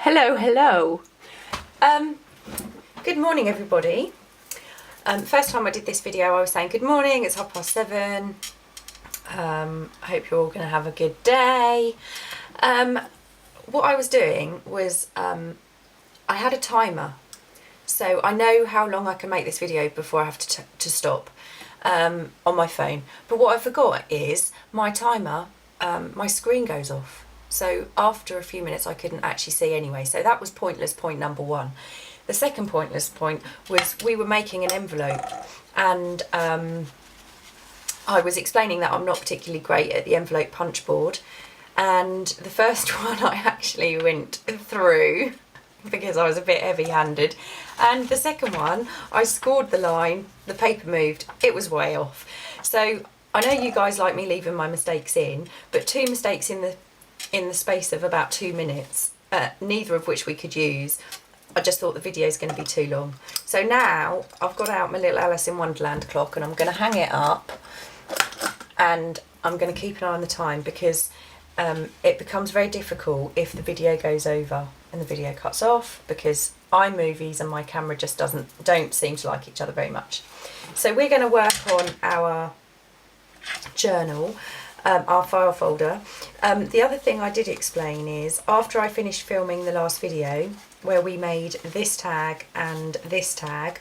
Hello. Good morning, everybody. First time I did this video, I was saying good morning. It's 7:30. I hope you're all going to have a good day. What I was doing was I had a timer, so I know how long I can make this video before I have to stop on my phone. But what I forgot is my timer, my screen goes off. So after a few minutes I couldn't actually see anyway. So that was pointless point number one. The second pointless point was we were making an envelope, and I was explaining that I'm not particularly great at the envelope punch board, and the first one I actually went through because I was a bit heavy-handed, and the second one I scored the line, the paper moved, it was way off. So I know you guys like me leaving my mistakes in, but 2 mistakes in the space of about 2 minutes, neither of which we could use. I just thought the video is going to be too long. So now I've got out my little Alice in Wonderland clock, and I'm going to hang it up, and I'm going to keep an eye on the time, because it becomes very difficult if the video goes over and the video cuts off, because iMovies and my camera just don't seem to like each other very much. So we're going to work on our journal, our file folder. The other thing I did explain is, after I finished filming the last video where we made this tag and this tag,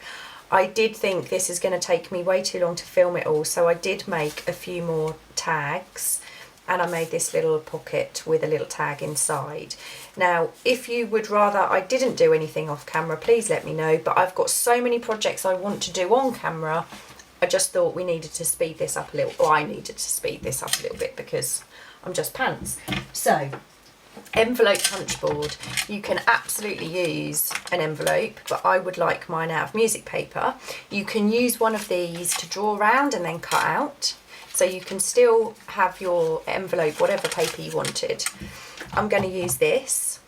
I did think this is going to take me way too long to film it all, so I did make a few more tags, and I made this little pocket with a little tag inside. Now, if you would rather I didn't do anything off camera, please let me know, but I've got so many projects I want to do on camera, I just thought we needed to speed this up a little, or I needed to speed this up a little bit, because I'm just pants. So, envelope punch board. You can absolutely use an envelope, but I would like mine out of music paper. You can use one of these to draw around and then cut out, so you can still have your envelope whatever paper you wanted. I'm going to use this,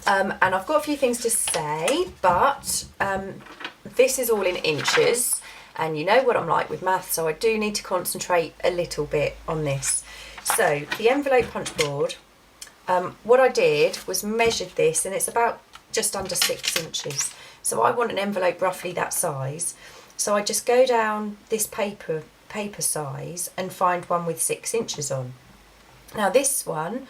and I've got a few things to say, but this is all in inches, and you know what I'm like with math, so I do need to concentrate a little bit on this. So the envelope punch board, what I did was measured this, and it's about just under 6 inches. So I want an envelope roughly that size. So I just go down this paper size and find one with 6 inches on. Now this one,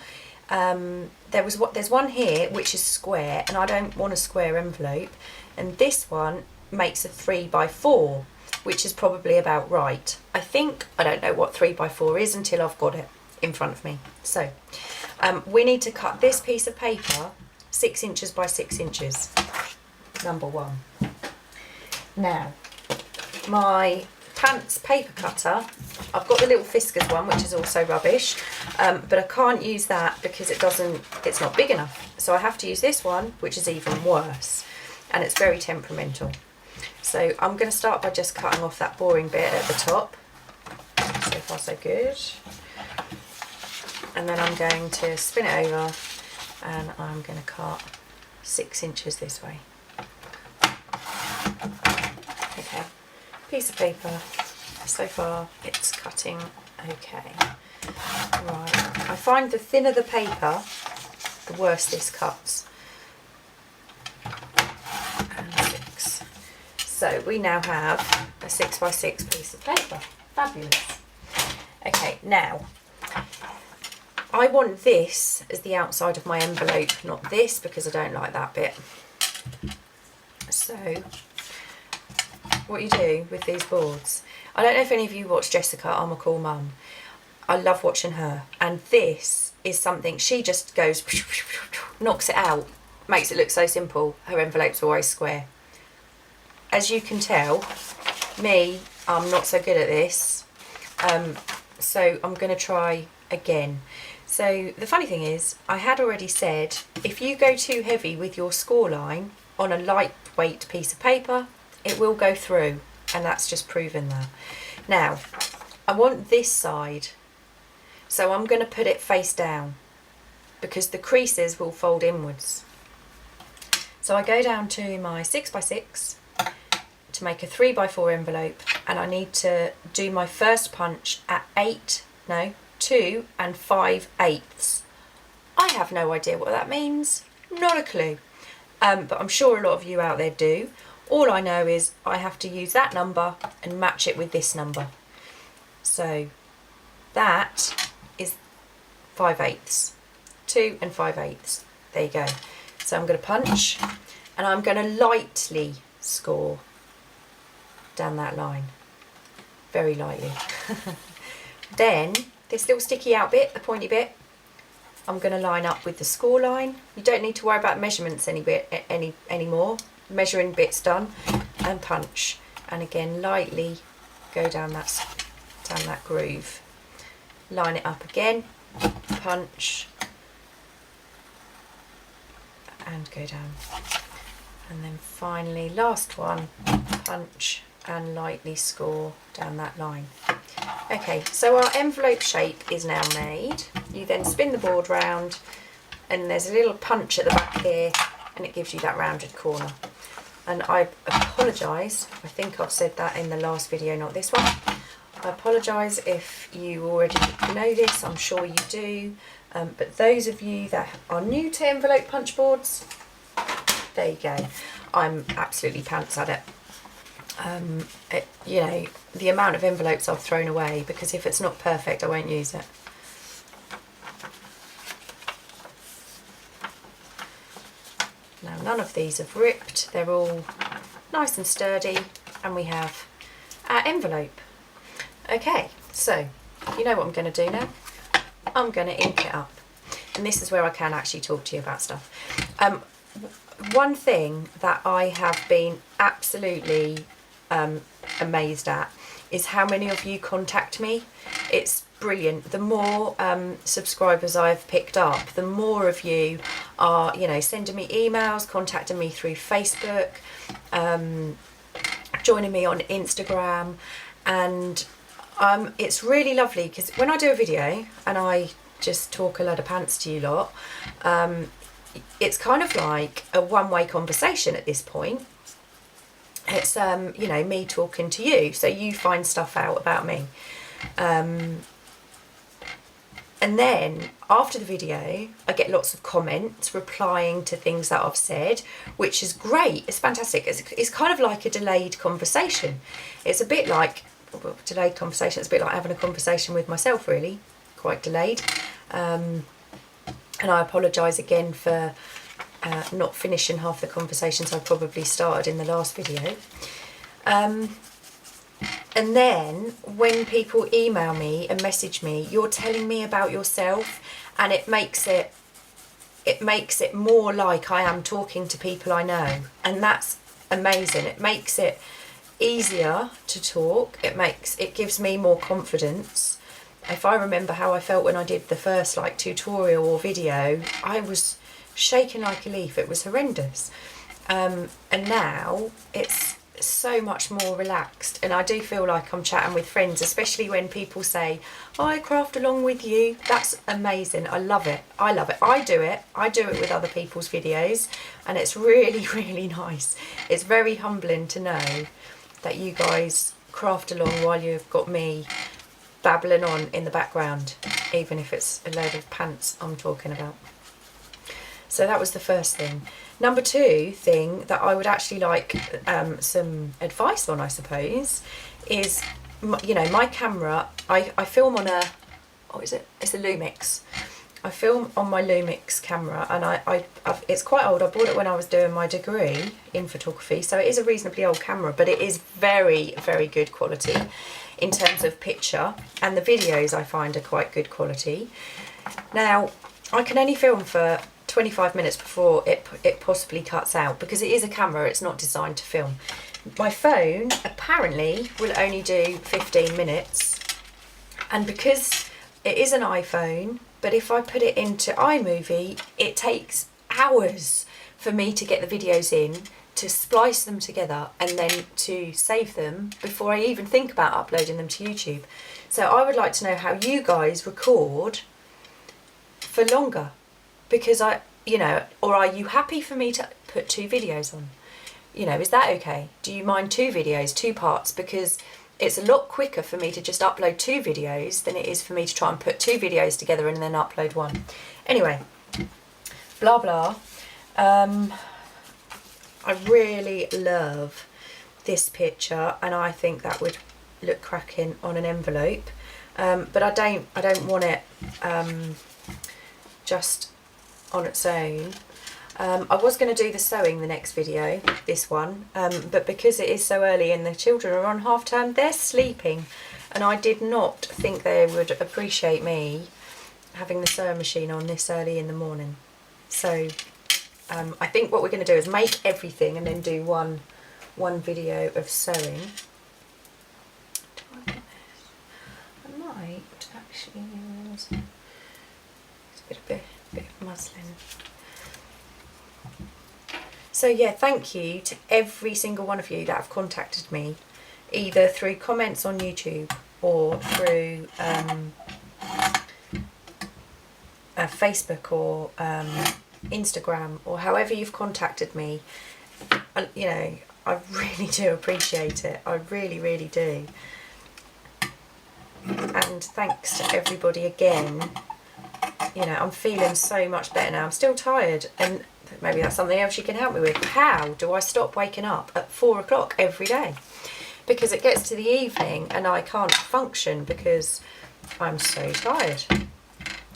there's one here which is square, and I don't want a square envelope, and this one makes a 3x4, which is probably about right. I don't know what 3x4 is until I've got it in front of me. So we need to cut this piece of paper 6 inches by 6 inches, number one. Now, my pants paper cutter, I've got the little Fiskars one, which is also rubbish, but I can't use that because it's not big enough. So I have to use this one, which is even worse, and it's very temperamental. So I'm going to start by just cutting off that boring bit at the top. So far so good. And then I'm going to spin it over, and I'm going to cut 6 inches this way. Okay, piece of paper. So far it's cutting okay. Right, I find the thinner the paper, the worse this cuts. And 6. So we now have a 6x6 piece of paper. Fabulous. Okay, now I want this as the outside of my envelope, not this, because I don't like that bit. So what you do with these boards, I don't know if any of you watch Jessica, I'm a Cool Mum. I love watching her, and this is something, she just goes, knocks it out, makes it look so simple. Her envelopes are always square. As you can tell, I'm not so good at this, so I'm going to try again. So the funny thing is, I had already said, if you go too heavy with your score line on a lightweight piece of paper, it will go through, and that's just proven that. Now, I want this side, so I'm going to put it face down, because the creases will fold inwards. So I go down to my 6x6 to make a 3x4 envelope, and I need to do my first punch at 2 5/8. I have no idea what that means. Not a clue, but I'm sure a lot of you out there do. All I know is I have to use that number and match it with this number. So that is 5/8, 2 and 5/8. There you go. So I'm going to punch and I'm going to lightly score down that line, very lightly. Then this little sticky out bit, the pointy bit, I'm going to line up with the score line. You don't need to worry about measurements anymore. Measuring bit's done, and punch, and again lightly go down that groove. Line it up again, punch, and go down. And then finally, last one, punch and lightly score down that line. Okay, so our envelope shape is now made. You then spin the board round and there's a little punch at the back here and it gives you that rounded corner. And I apologise, I think I've said that in the last video, not this one. I apologise if you already know this, I'm sure you do. But those of you that are new to envelope punch boards, there you go. I'm absolutely pants at it. You know, the amount of envelopes I've thrown away, because if it's not perfect I won't use it. Now none of these have ripped, they're all nice and sturdy, and we have our envelope. Okay, so you know what I'm going to do now? I'm going to ink it up, and this is where I can actually talk to you about stuff. One thing that I have been absolutely amazed at is how many of you contact me. It's brilliant. The more subscribers I've picked up, the more of you are, you know, sending me emails, contacting me through Facebook, joining me on Instagram, and it's really lovely because when I do a video and I just talk a load of pants to you lot, it's kind of like a one-way conversation at this point. It's you know, me talking to you, so you find stuff out about me, and then after the video I get lots of comments replying to things that I've said, which is great. It's fantastic. It's kind of like a delayed conversation. It's a bit like, well, delayed conversation, it's a bit like having a conversation with myself, really, quite delayed. And I apologise again for not finishing half the conversations I probably started in the last video. And then when people email me and message me, you're telling me about yourself, and it makes it more like I am talking to people I know, and that's amazing. It makes it easier to talk. It gives me more confidence. If I remember how I felt when I did the first like tutorial or video, I was shaking like a leaf. It was horrendous. And now it's so much more relaxed, and I do feel like I'm chatting with friends, especially when people say, oh, I craft along with you. That's amazing. I love it. I love it. I do it with other people's videos, and it's really, really nice. It's very humbling to know that you guys craft along while you've got me babbling on in the background, even if it's a load of pants I'm talking about. So that was the first thing. Number two thing that I would actually like some advice on, I suppose, is, you know, my camera, I film on a, what is it? It's a Lumix. I film on my Lumix camera, and it's quite old. I bought it when I was doing my degree in photography, so it is a reasonably old camera, but it is very, very good quality in terms of picture, and the videos I find are quite good quality. Now, I can only film for 25 minutes before it possibly cuts out, because it is a camera, it's not designed to film. My phone apparently will only do 15 minutes, and because it is an iPhone, but if I put it into iMovie, it takes hours for me to get the videos in, to splice them together, and then to save them before I even think about uploading them to YouTube. So I would like to know how you guys record for longer, because you know, or are you happy for me to put 2 videos on? You know, is that okay? Do you mind 2 videos, 2 parts? Because it's a lot quicker for me to just upload 2 videos than it is for me to try and put 2 videos together and then upload 1. Anyway, blah blah. I really love this picture, and I think that would look cracking on an envelope. But I don't want it just on its own. I was going to do the sewing the next video, this one, but because it is so early and the children are on half term, they're sleeping, and I did not think they would appreciate me having the sewing machine on this early in the morning. So I think what we're going to do is make everything and then do one video of sewing. I might actually use a bit of muslin. So yeah, thank you to every single one of you that have contacted me, either through comments on YouTube or through Facebook or Instagram, or however you've contacted me. You know, I really do appreciate it. I really, really do. And thanks to everybody again. You know, I'm feeling so much better now. I'm still tired, and maybe that's something else you can help me with. How do I stop waking up at 4 o'clock every day? Because it gets to the evening and I can't function because I'm so tired.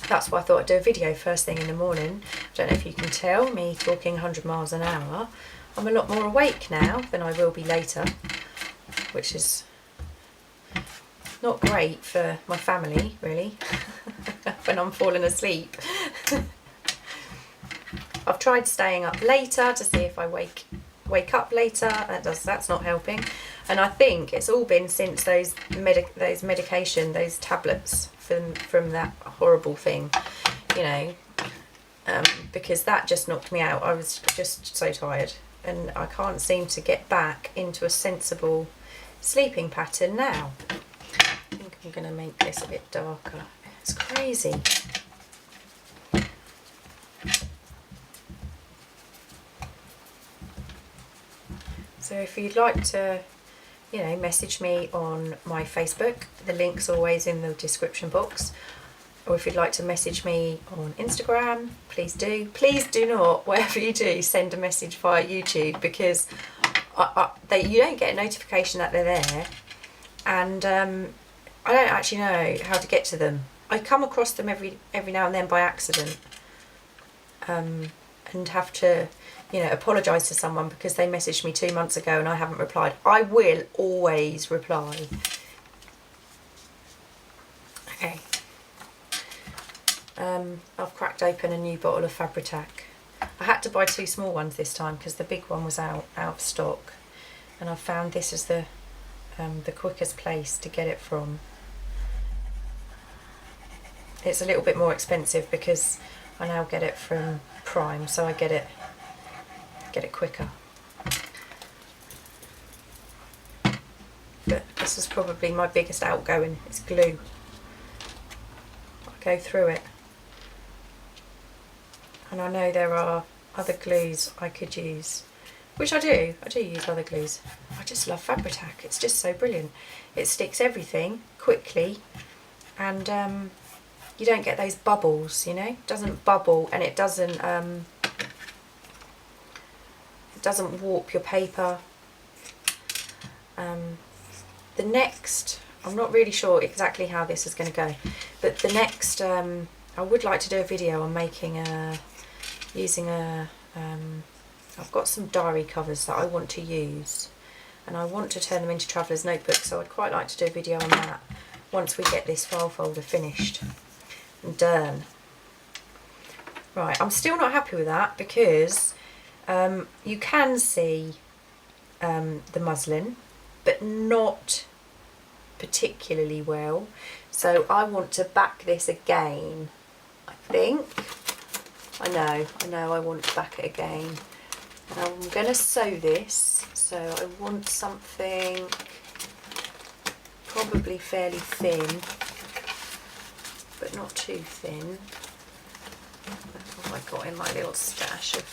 That's why I thought I'd do a video first thing in the morning. I don't know if you can tell, me talking 100 miles an hour. I'm a lot more awake now than I will be later, which is not great for my family, really, when I'm falling asleep. I've tried staying up later to see if I wake up later. That's not helping, and I think it's all been since those tablets from that horrible thing, you know, because that just knocked me out. I was just so tired, and I can't seem to get back into a sensible sleeping pattern now. I think I'm going to make this a bit darker. It's crazy. So if you'd like to, you know, message me on my Facebook, the link's always in the description box. Or if you'd like to message me on Instagram, please do. Please do not, whatever you do, send a message via YouTube, because you don't get a notification that they're there, and I don't actually know how to get to them. I come across them every now and then by accident, and have to, you know, apologise to someone because they messaged me 2 months ago and I haven't replied. I will always reply. Okay. I've cracked open a new bottle of Fabri-Tac. I had to buy 2 small ones this time because the big one was out of stock, and I found this is the quickest place to get it from. It's a little bit more expensive because I now get it from Prime, so I get it quicker. But this is probably my biggest outgoing. It's glue. I go through it, and I know there are other glues I could use, which I do use other glues. I just love Fabri-Tac. It's just so brilliant. It sticks everything quickly, and you don't get those bubbles, you know. It doesn't bubble, and it doesn't warp your paper. The next, I'm not really sure exactly how this is going to go, but the next, I would like to do a video on making I've got some diary covers that I want to use, and I want to turn them into traveller's notebooks, so I'd quite like to do a video on that once we get this file folder finished and done. Right, I'm still not happy with that because you can see the muslin, but not particularly well, so I want to back this again. I think I know I want to back it again, and I'm going to sew this, so I want something probably fairly thin, but not too thin. What have I got in my little stash of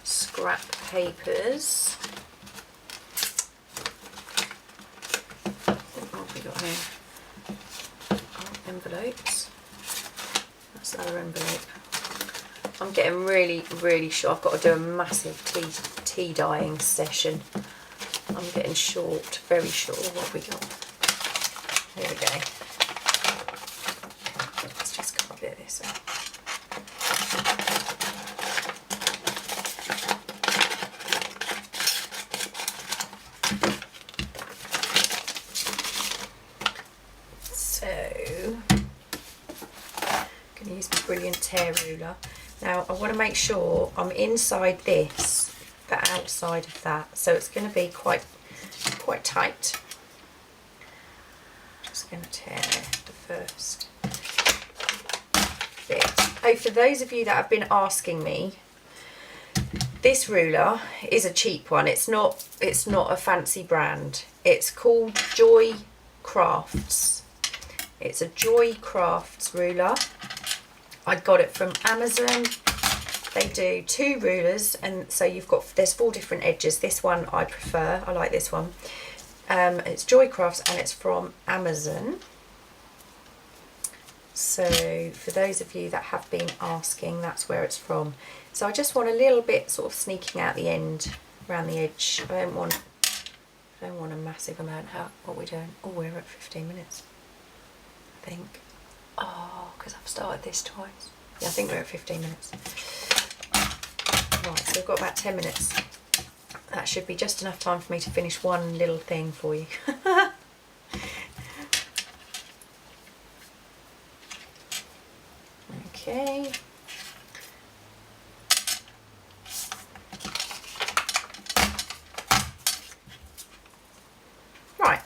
scrap papers? What have we got here? Oh, envelopes. That's the other envelope. I'm getting really short. I've got to do a massive tea dyeing session. I'm getting short, very short. What have we got? Here we go. Let's just cut a bit of this out. So, I'm going to use my brilliant tear ruler. Now I want to make sure I'm inside this, but outside of that. So it's going to be quite tight. Just going to tear the first bit. Oh, for those of you that have been asking me, this ruler is a cheap one. It's not a fancy brand. It's called Joy Crafts. It's a Joy Crafts ruler. I got it from Amazon. They do 2 rulers, and so there's 4 different edges. This one I prefer. I like this one. It's Joy Crafts and it's from Amazon. So for those of you that have been asking, that's where it's from. So I just want a little bit sort of sneaking out the end, around the edge. I don't want a massive amount. What are we doing? Oh, we're at 15 minutes, I think. Oh, because I've started this twice. Yeah, I think we're at 15 minutes. Right, so we've got about 10 minutes. That should be just enough time for me to finish one little thing for you. Okay. Right.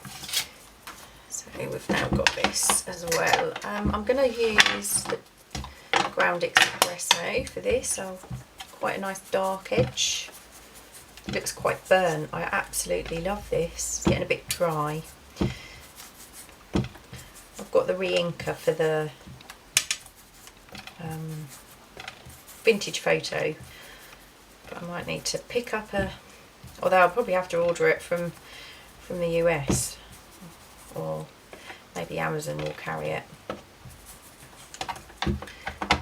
So we've now got this as well. I'm going to use the ground espresso for this. So quite a nice dark edge. It looks quite burnt. I absolutely love this. It's getting a bit dry. I've got the re-inker for the vintage photo, but I might need to pick up although I'll probably have to order it from the US, or maybe Amazon will carry it.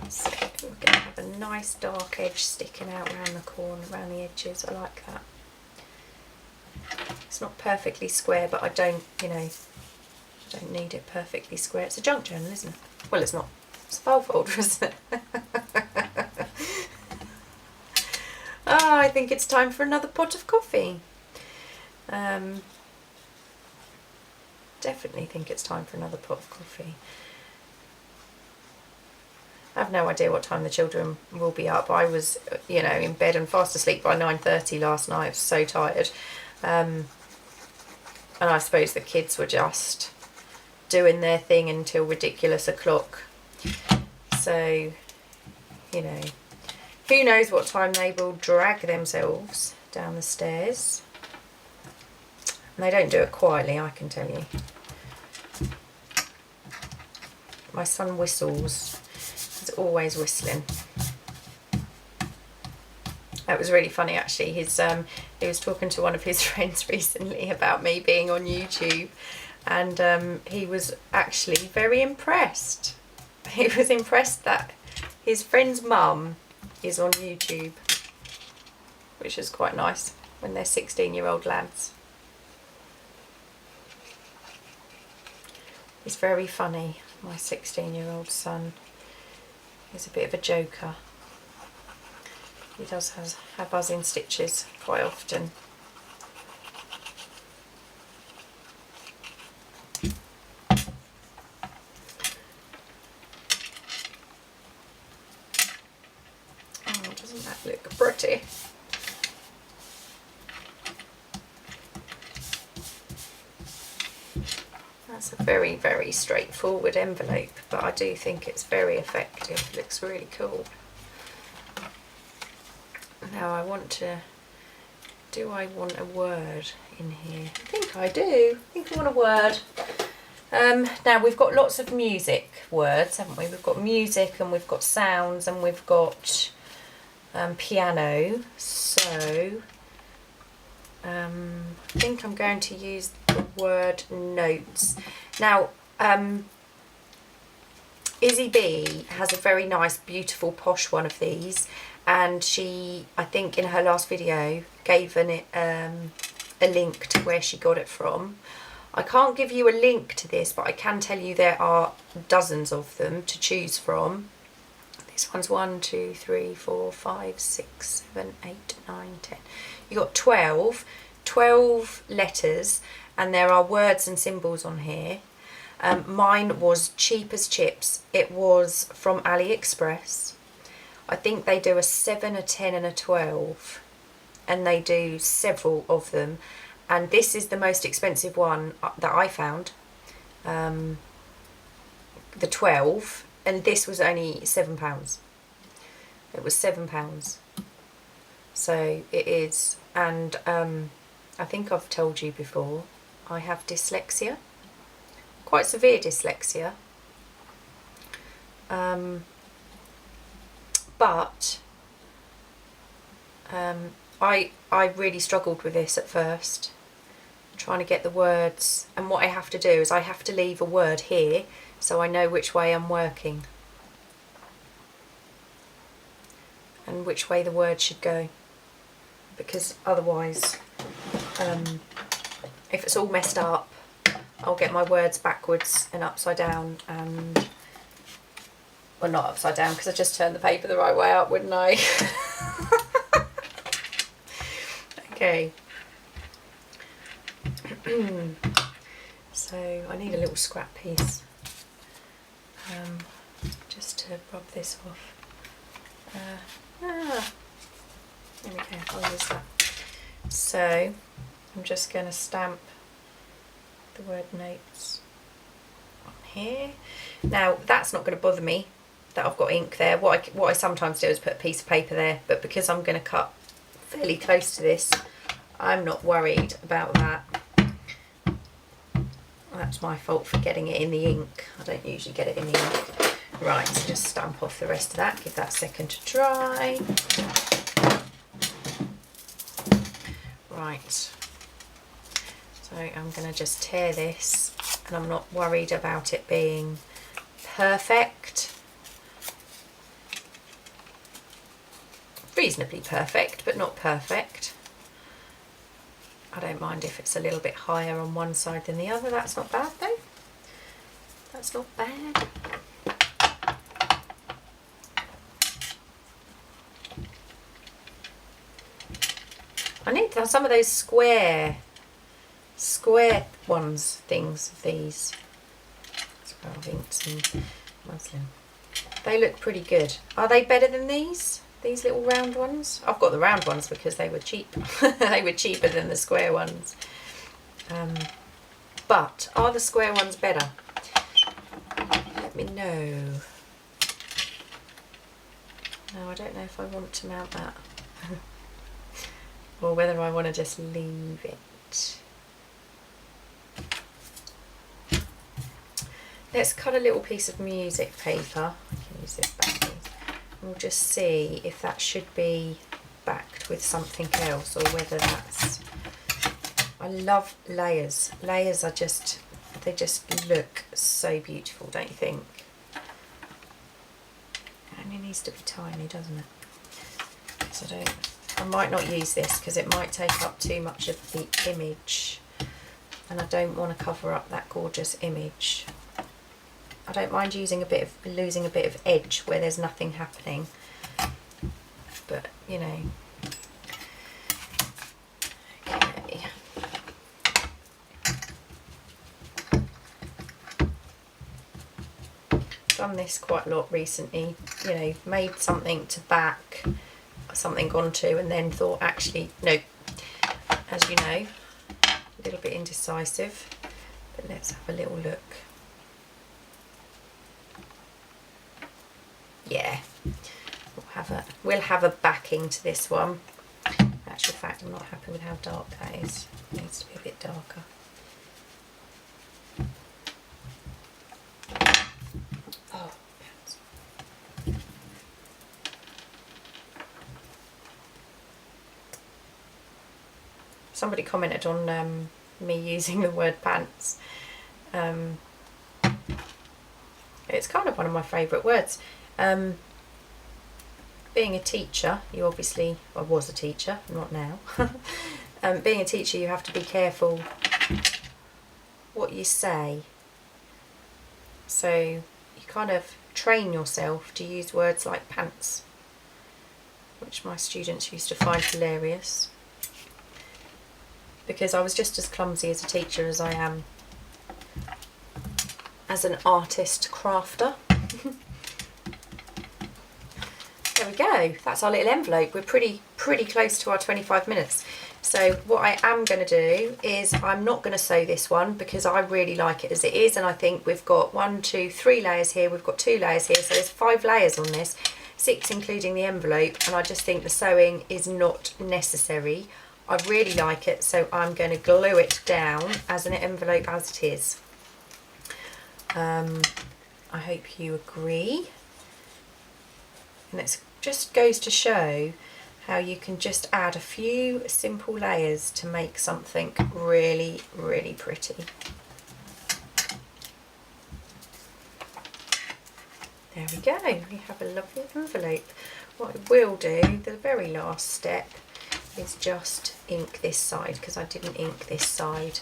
So we're going to have a nice dark edge sticking out around the corner, around the edges. I like that. It's not perfectly square, but I don't need it perfectly square. It's a junk journal, isn't it? Well, it's not. It's a file folder, isn't it? Oh, I think it's time for another pot of coffee. Definitely think it's time for another pot of coffee. I have no idea what time the children will be up. I was, in bed and fast asleep by 9:30 last night. I was so tired. And I suppose the kids were just doing their thing until ridiculous o'clock. So, who knows what time they will drag themselves down the stairs. And they don't do it quietly, I can tell you. My son whistles. He's always whistling. That was really funny, actually. He was talking to one of his friends recently about me being on YouTube, and he was actually very impressed. He was impressed that his friend's mum is on YouTube, which is quite nice when they're 16-year-old lads. He's very funny, my 16-year-old son. He's a bit of a joker. He does have us in stitches quite often. Oh, doesn't that look pretty? That's a very, very straightforward envelope, but I do think it's very effective. It looks really cool. Now I want to, do I want a word in here? I think I do. I think I want a word. Now we've got lots of music words, haven't we? We've got music and we've got sounds and we've got piano. So I think I'm going to use the word notes. Now Izzy B has a very nice, beautiful, posh one of these, and she, I think in her last video, gave a link to where she got it from. I can't give you a link to this, but I can tell you there are dozens of them to choose from. This one's 1, 2, 3, 4, 5, 6, 7, 8, 9, 10. You got 12 letters, and there are words and symbols on here. Mine was cheap as chips. It was from AliExpress. I think they do a 7, a 10 and a 12, and they do several of them, and this is the most expensive one that I found, the 12, and this was only £7. It was £7, so it is. And I think I've told you before, I have dyslexia, quite severe dyslexia, but I really struggled with this at first, trying to get the words, and what I have to do is I have to leave a word here so I know which way I'm working and which way the word should go, because otherwise if it's all messed up, I'll get my words backwards and upside down, and well, not upside down because I just turned the paper the right way up, wouldn't I? Okay. So I need a little scrap piece just to rub this off. There we go, I'll use that. So I'm just going to stamp the word notes on here. Now that's not going to bother me that I've got ink there. What I sometimes do is put a piece of paper there, but because I'm going to cut fairly close to this, I'm not worried about that. That's my fault for getting it in the ink. I don't usually get it in the ink. Right, so just stamp off the rest of that, give that a second to dry. Right, so I'm going to just tear this, and I'm not worried about it being perfect. Reasonably perfect, but not perfect. I don't mind if it's a little bit higher on one side than the other. That's not bad though. That's not bad. I need some of those square ones, things of these. Square inks and muslin. They look pretty good. Are they better than these? These little round ones? I've got the round ones because they were cheap. They were cheaper than the square ones. But are the square ones better? Let me know. No, I don't know if I want to mount that. Or whether I want to just leave it. Let's cut a little piece of music paper. I can use this back. We'll just see if that should be backed with something else, or whether that's... I love layers. Layers are just, they just look so beautiful, don't you think? And it needs to be tiny, doesn't it? So I might not use this because it might take up too much of the image, and I don't want to cover up that gorgeous image. I don't mind losing a bit of edge where there's nothing happening, but you know. Okay. Done this quite a lot recently, you know, made something to back something onto and then thought, actually no, as you know, a little bit indecisive, but let's have a little look. Yeah, we'll have a backing to this one. In actual fact, I'm not happy with how dark that is. It needs to be a bit darker. Oh, somebody commented on me using the word pants. It's kind of one of my favourite words. Being a teacher, you obviously, I was a teacher, not now. Being a teacher, you have to be careful what you say. So you kind of train yourself to use words like pants, which my students used to find hilarious, because I was just as clumsy as a teacher as I am as an artist crafter. There we go, that's our little envelope. We're pretty close to our 25 minutes. So what I am going to do is I'm not going to sew this one because I really like it as it is, and I think we've got 1, 2, 3 layers here, we've got 2 layers here, so there's 5 layers on this, 6 including the envelope, and I just think the sewing is not necessary. I really like it, so I'm going to glue it down as an envelope as it is. I hope you agree. And it just goes to show how you can just add a few simple layers to make something really, really pretty. There we go, we have a lovely envelope. What I will do, the very last step, is just ink this side, because I didn't ink this side.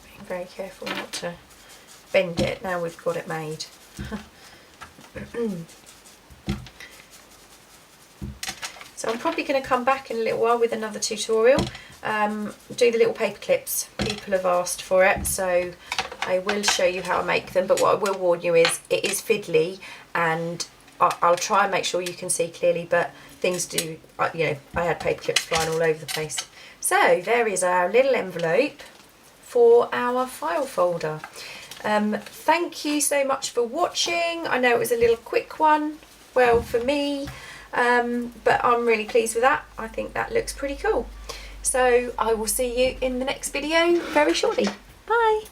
Being very careful not to bend it now we've got it made. So I'm probably going to come back in a little while with another tutorial, do the little paper clips. People have asked for it, so I will show you how I make them, but what I will warn you is it is fiddly, and I'll try and make sure you can see clearly, but things do, you know, I had paper clips flying all over the place. So there is our little envelope for our file folder. Thank you so much for watching. I know it was a little quick one, well, for me, but I'm really pleased with that. I think that looks pretty cool. So I will see you in the next video very shortly. Bye.